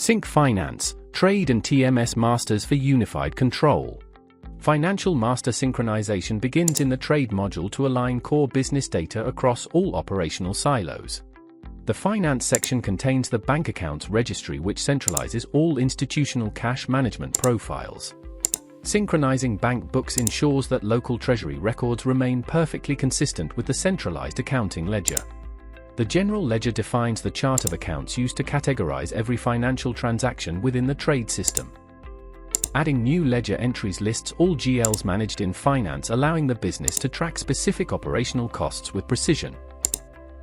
Sync Finance, Trade and TMS Masters for unified control. Financial master synchronization begins in the Trade module to align core business data across all operational silos. The Finance section contains the bank accounts registry, which centralizes all institutional cash management profiles. Synchronizing bank books ensures that local treasury records remain perfectly consistent with the centralized accounting ledger. The general ledger defines the chart of accounts used to categorize every financial transaction within the trade system. Adding new ledger entries lists all GLs managed in finance, allowing the business to track specific operational costs with precision.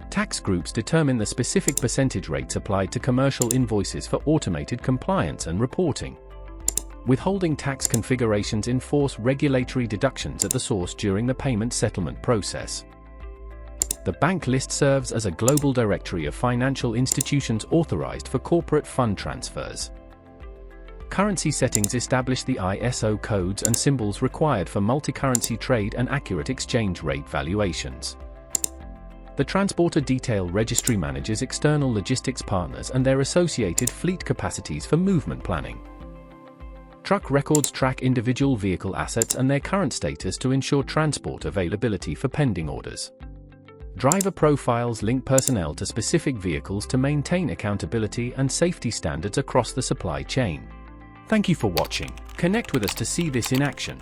Tax groups determine the specific percentage rates applied to commercial invoices for automated compliance and reporting. Withholding tax configurations enforce regulatory deductions at the source during the payment settlement process. The bank list serves as a global directory of financial institutions authorized for corporate fund transfers. Currency settings establish the ISO codes and symbols required for multi-currency trade and accurate exchange rate valuations. The Transporter Detail Registry manages external logistics partners and their associated fleet capacities for movement planning. Truck records track individual vehicle assets and their current status to ensure transport availability for pending orders. Driver profiles link personnel to specific vehicles to maintain accountability and safety standards across the supply chain. Thank you for watching. Connect with us to see this in action.